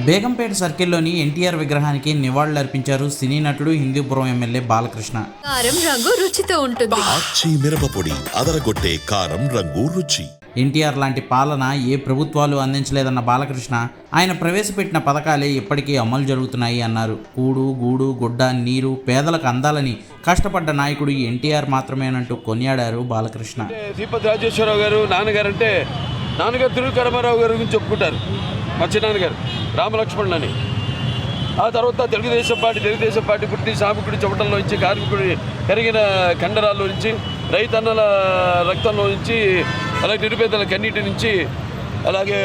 బేగంపేట సర్కిల్లోని ఎన్టీఆర్ విగ్రహానికి నివాళులర్పించారు సినీ నటుడు హిందూపురం ఎమ్మెల్యే బాలకృష్ణ. కారం రంగు రుచితో ఉంటుంది. ఆచి మిరపపొడి అదరగొట్టే కారం రంగు రుచి. ఎన్టీఆర్ లాంటి పాలన ఏ ప్రభుత్వాలు అందించలేదన్న బాలకృష్ణ ఆయన ప్రవేశపెట్టిన పథకాలే ఇప్పటికీ అమలు జరుగుతున్నాయి అన్నారు. కూడు గూడు గుడ్డ నీరు పేదలకు అందాలని కష్టపడ్డ నాయకుడు ఎన్టీఆర్ మాత్రమేనంటూ కొనియాడారు బాలకృష్ణ. శ్రీపతి రాజేశ్వరరావు గారు నాన్నగారు అంటే నాన్నగారు తిరుకరమారావు గారి గురించి చెప్పుకుంటారు. మా చిన్నాన్నగారు రామలక్ష్మణులు అని. ఆ తర్వాత తెలుగుదేశం పార్టీ పుట్టి శ్రామికుడి చెమటల్లో నుంచి, కార్మికుడి కరిగిన కండరాల్లో నుంచి, రైతన్నల రక్తంలో నుంచి, అలాగే నిరుపేదల కన్నీటి నుంచి, అలాగే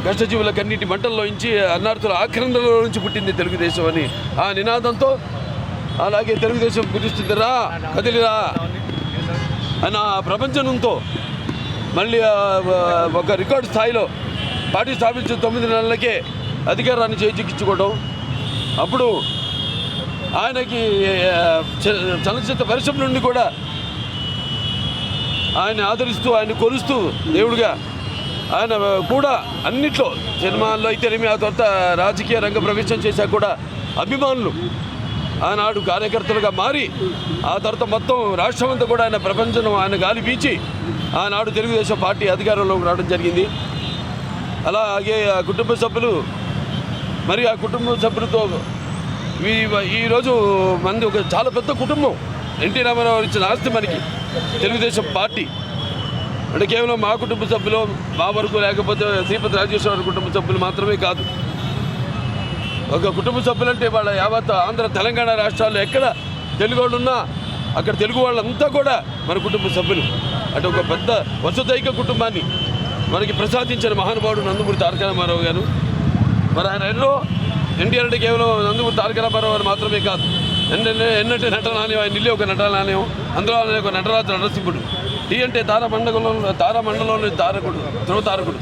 కష్టజీవుల కన్నీటి మంటల్లో నుంచి, అన్నార్థుల ఆక్రందనలో నుంచి పుట్టింది తెలుగుదేశం అని ఆ నినాదంతో, అలాగే తెలుగుదేశం కుదిస్తుందిరా కదిలిరా అని ఆ ప్రపంచంతో మళ్ళీ ఒక రికార్డు స్థాయిలో పార్టీ స్థాపించిన 9 నెలలకే అధికారాన్ని చేజిక్కించుకోవడం. అప్పుడు ఆయనకి చలనచిత్ర పరిశ్రమ నుండి కూడా ఆయన ఆదరిస్తూ, ఆయన కొలుస్తూ దేవుడిగా ఆయన కూడా అన్నిట్లో సినిమాల్లో అయితేనేమి, ఆ తర్వాత రాజకీయ రంగ ప్రవేశం చేశాక కూడా అభిమానులు ఆనాడు కార్యకర్తలుగా మారి, ఆ తర్వాత మొత్తం రాష్ట్రం అంతా కూడా ఆయన ప్రపంచం ఆయన గాలి పీచి ఆనాడు తెలుగుదేశం పార్టీ అధికారంలోకి రావడం జరిగింది. అలాగే ఆ కుటుంబ సభ్యులు, మరి ఆ కుటుంబ సభ్యులతో ఈరోజు మంది ఒక చాలా పెద్ద కుటుంబం. ఎన్టీ రామారావు ఇచ్చిన ఆస్తి మనకి తెలుగుదేశం పార్టీ అంటే కేవలం మా కుటుంబ సభ్యులు, మా వరకు, లేకపోతే శ్రీపతి రాజేశ్వరరావు కుటుంబ సభ్యులు మాత్రమే కాదు. ఒక కుటుంబ సభ్యులంటే వాళ్ళ యావత్ ఆంధ్ర తెలంగాణ రాష్ట్రాల్లో ఎక్కడ తెలుగు వాళ్ళు ఉన్నా అక్కడ తెలుగు వాళ్ళంతా కూడా మన కుటుంబ సభ్యులు. అంటే ఒక పెద్ద వసుదైక కుటుంబాన్ని మనకి ప్రసాదించిన మహానుభావుడు నందమూరి తారక రామారావు గారు. మరి ఆయన ఎన్నో ఎన్టీఆర్ అంటే కేవలం నందమూరి తారక రామారావు గారు మాత్రమే కాదు, ఎన్నటి నటనాలయం, ఆయన ఇల్లు ఒక నటనాలయం, అందులో ఒక నటరాజు నరసింహుడు. టీ అంటే తారామండలంలోని తారకుడు, ధ్రువతారకుడు.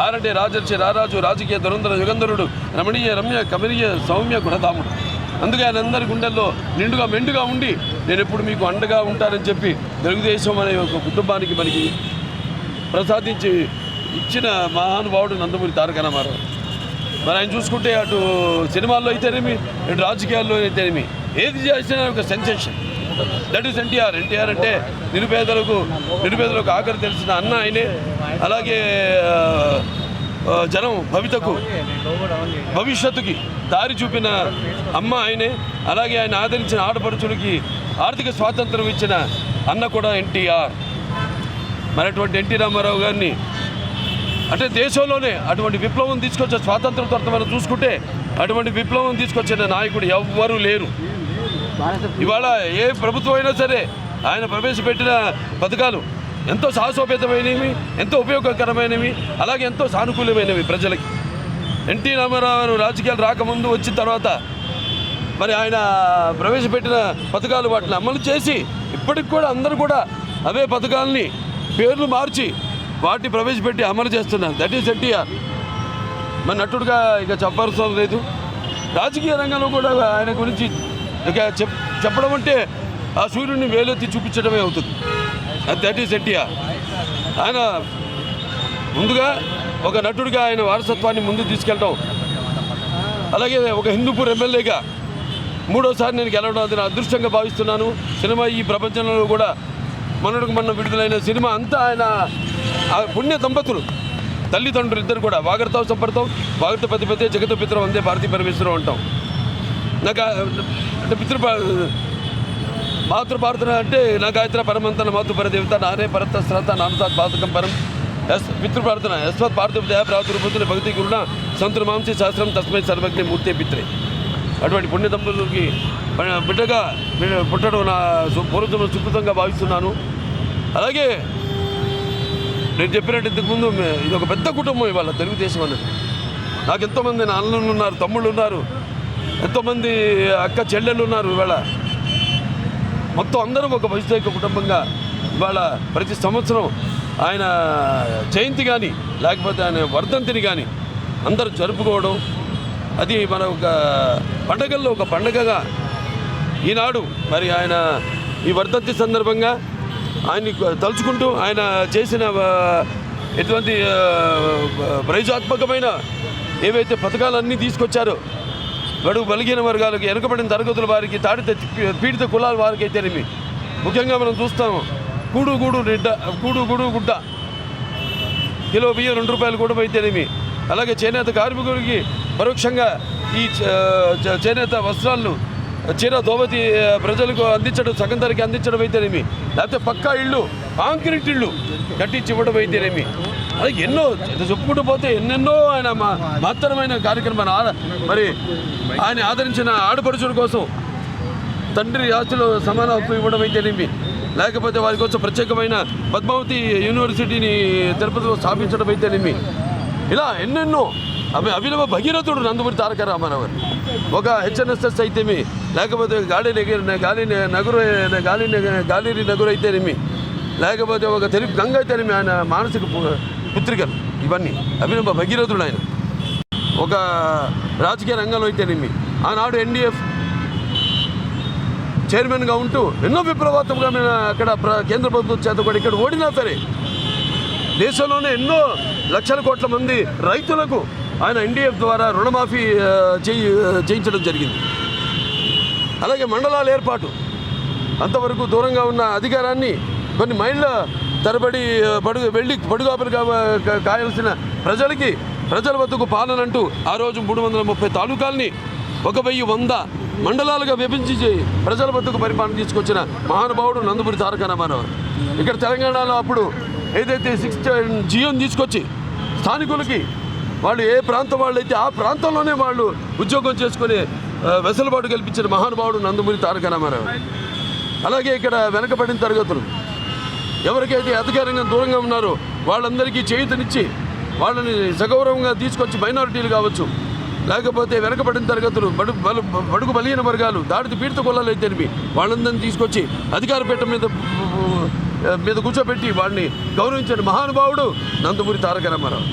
ఆరంటే రాజర్షి, రారాజు, రాజకీయ దురంధర, యుగంధరుడు, రమణీయ, రమ్య, కమనీయ, సౌమ్య, గుణధాముడు. అందుకే ఆయన అందరి గుండెల్లో నిండుగా మెండుగా ఉండి నేను ఎప్పుడు మీకు అండగా ఉంటానని చెప్పి తెలుగుదేశం అనే ఒక కుటుంబానికి మనకి ప్రసాదించి ఇచ్చిన మహానుభావుడు నందమూరి తారక రామారావు. మరి ఆయన చూసుకుంటే అటు సినిమాల్లో అయితేనేమి, ఇటు రాజకీయాల్లో అయితేనేమి, ఏది చేసినా ఒక sensation. That is NTR. NTR అంటే నిరుపేదలకు ఆఖరి తెలిసిన అన్న ఆయనే. అలాగే జనం భవిష్యత్తుకి దారి చూపిన అమ్మ ఆయనే. అలాగే ఆయన ఆదరించిన ఆడపడుచులకి ఆర్థిక స్వాతంత్రం ఇచ్చిన అన్న కూడా ఎన్టీఆర్. మరి అటువంటి ఎన్టీ రామారావు గారిని అంటే దేశంలోనే అటువంటి విప్లవం తీసుకొచ్చే స్వాతంత్రం తర్వాత మనం చూసుకుంటే అటువంటి విప్లవం తీసుకొచ్చిన నాయకుడు ఎవ్వరూ లేరు. ఇవాళ ఏ ప్రభుత్వం అయినా సరే ఆయన ప్రవేశపెట్టిన పథకాలు ఎంతో సాహసోపేతమైనవి, ఎంతో ఉపయోగకరమైనవి, అలాగే ఎంతో సానుకూలమైనవి ప్రజలకి. ఎన్టీ రామారావు రాజకీయాలు రాకముందు వచ్చిన తర్వాత మరి ఆయన ప్రవేశపెట్టిన పథకాలు వాటిని అమలు చేసి ఇప్పటికి కూడా అందరూ కూడా అవే పథకాలని పేర్లు మార్చి వాటిని ప్రవేశపెట్టి అమలు చేస్తున్నారు. That is NTR. మరి నటుడుగా ఇక చెప్పవలసిన లేదు. రాజకీయ రంగంలో కూడా ఆయన గురించి ఇక చెప్పడం అంటే ఆ సూర్యుడిని వేలెత్తి చూపించడమే అవుతుంది. That is NTR. ఆయన ముందుగా ఒక నటుడిగా ఆయన వారసత్వాన్ని ముందుకు తీసుకెళ్ళడం, అలాగే ఒక హిందూపూర్ ఎమ్మెల్యేగా 3వసారి నేను గెలవడం అది నా అదృష్టంగా భావిస్తున్నాను. సినిమా ఈ ప్రపంచంలో కూడా మొన్న విడుదలైన సినిమా అంతా ఆయన పుణ్య దంపతులు, తల్లిదండ్రులు ఇద్దరు కూడా వాగర్తావు సంపర్తావు, వాగర్త పతిపతి, జగత పిత్రం అందే భారతీ పరమేశ్వరం అంటాం. నాకు అంటే మాతృపార్థన అంటే నా గాయత్ర పరమంతన మాతృపర దేవత నానే పరత శ్రత నామసాత్ పాతకం పరం పితృప్రార్థన యస్వత్ పార్థివ దయా ప్రాతుర్భూతుని భక్తి గురుణ సంతుల మాంసి శాస్త్రం తస్మై సర్వజ్ఞ మూర్తే పిత్రే. అటువంటి పుణ్య దంపతులకి బిడ్డగా పుట్టడం నా పూర్వజన్మ సుకృతంగా భావిస్తున్నాను. అలాగే నేను చెప్పినట్టు ఇంతకుముందు ఇది ఒక పెద్ద కుటుంబం ఇవాళ తెలుగుదేశం అన్నది. నాకు ఎంతోమంది నా అన్నలు ఉన్నారు, తమ్ముళ్ళు ఉన్నారు, ఎంతోమంది అక్క చెల్లెళ్ళు ఉన్నారు. ఇవాళ మొత్తం అందరం ఒక వైద్యుక కుటుంబంగా ఇవాళ ప్రతి సంవత్సరం ఆయన జయంతి కానీ లేకపోతే ఆయన వర్ధంతిని కానీ అందరూ జరుపుకోవడం, అది మన ఒక పండగల్లో ఒక పండగగా ఈనాడు మరి ఆయన ఈ వర్ధంతి సందర్భంగా ఆయన్ని తలుచుకుంటూ ఆయన చేసిన ఎటువంటి ప్రయోజనాత్మకమైన ఏవైతే పథకాలన్నీ తీసుకొచ్చారో బడుగు బలిగిన వర్గాలకి, వెనుకబడిన తరగతుల వారికి, పీడిత కులాల వారికి అయితేనేమి, ముఖ్యంగా మనం చూస్తాము కూడు గుడ్డ, కిలో బియ్యం 2 రూపాయలు కూడా అయితేనేమి, అలాగే చేనేత కార్మికుడికి పరోక్షంగా ఈ చేనేత వస్త్రాలను, చీర దోవతి ప్రజలకు అందించడం, సగం ధరకి అందించడం అయితేనేమి, లేకపోతే పక్కా ఇళ్ళు, కాంక్రీట్ ఇళ్ళు కట్టించి ఇవ్వడం అయితేనేమి, అలాగే ఎన్నో చెప్పుకుంటూ పోతే ఎన్నెన్నో ఆయన మహత్తరమైన కార్యక్రమాలు. మరి ఆయన ఆదరించిన ఆడపడుచుల కోసం తండ్రి ఆస్తిలో సమాన హక్కు ఇవ్వడం అయితేనేమి, లేకపోతే వారి కోసం ప్రత్యేకమైన పద్మావతి యూనివర్సిటీని తిరుపతిలో స్థాపించడం అయితేనేమి, ఇలా ఎన్నెన్నో అభినవ భగీరథుడు నందమూరి తారక రామారావు గారు. ఒక హెచ్ఎన్ఎస్ఎస్ అయితేమి, లేకపోతే గాలిరి నగరు అయితేనేమి, లేకపోతే ఒక తెలుగు గంగ అయితేనేమి, ఆయన మానసిక పుత్రికలు, ఇవన్నీ అభినవ భగీరథుడు ఆయన. ఒక రాజకీయ రంగంలో అయితేనేమి, ఆనాడు ఎన్డీఎఫ్ చైర్మన్గా ఉంటూ ఎన్నో విప్లవాత్మకమైన అక్కడ కేంద్ర ప్రభుత్వం చేత కూడా ఇక్కడ ఓడినా సరే దేశంలోనే ఎన్నో లక్షల కోట్ల మంది రైతులకు ఆయన ఎన్డీఎఫ్ ద్వారా రుణమాఫీ చేయించడం జరిగింది. అలాగే మండలాల ఏర్పాటు, అంతవరకు దూరంగా ఉన్న అధికారాన్ని కొన్ని మైళ్ళ తరబడి పడుగాపులు కాయాల్సిన ప్రజల వద్దకు పాలన అంటూ ఆ రోజు 330 తాలూకాల్ని 1100 మండలాలుగా విభజించి ప్రజల వద్దకు పరిపాలన తీసుకొచ్చిన మహానుభావుడు నందమూరి తారక రామారావు. ఇక్కడ తెలంగాణలో అప్పుడు ఏదైతే 6 జియోని తీసుకొచ్చి స్థానికులకి వాళ్ళు ఏ ప్రాంతం వాళ్ళు అయితే ఆ ప్రాంతంలోనే వాళ్ళు ఉద్యోగం చేసుకునే వెసులుబాటు కల్పించిన మహానుభావుడు నందమూరి తారక రామారావు. అలాగే ఇక్కడ వెనకబడిన తరగతులు ఎవరికైతే అధికారంగా దూరంగా ఉన్నారో వాళ్ళందరికీ చేయూతనిచ్చి వాళ్ళని సగౌరవంగా తీసుకొచ్చి మైనారిటీలు కావచ్చు, లేకపోతే వెనకబడిన తరగతులు, బడుగు బలిగిన వర్గాలు, దాడిత పీడిత కులాలు అయితేనేమి, వాళ్ళందరినీ తీసుకొచ్చి అధికార పీఠం మీద కూర్చోబెట్టి వాడిని గౌరవించిన మహానుభావుడు నందమూరి తారక రామారావు.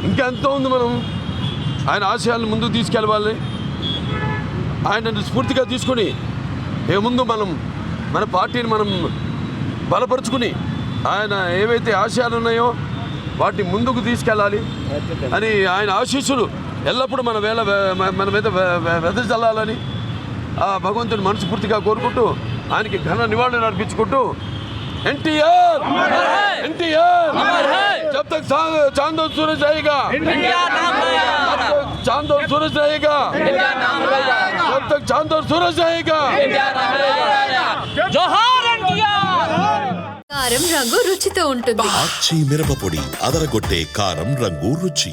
ఇంకా ఎంతో ఉంది. మనం ఆయన ఆశయాలను ముందుకు తీసుకెళ్ళాలని ఆయనను స్ఫూర్తిగా తీసుకుని ముందు మన పార్టీని మనం బలపరుచుకుని ఆయన ఏవైతే ఆశయాలు ఉన్నాయో వాటిని ముందుకు తీసుకెళ్ళాలి అని ఆయన ఆశీస్సులు ఎల్లప్పుడూ మన మీద వెదజల్లాలని ఆ భగవంతుని మనస్ఫూర్తిగా కోరుకుంటూ ఆయనకి ఘన నివాళులు అర్పించుకుంటూ ఎన్టీఆర్ జబ్ తక్ చాందో సూరజ్ रहेगा, చాందో సూరజ్ रहेगा, జబ్ తక్ చాందో సూరజ్ रहेगा. జోహార్ ఎన్టీఆర్. కారం రంగు రుచితో ఉంటుంది. ఆచి మిరపపొడి అదరగొట్టే కారం రంగు రుచి.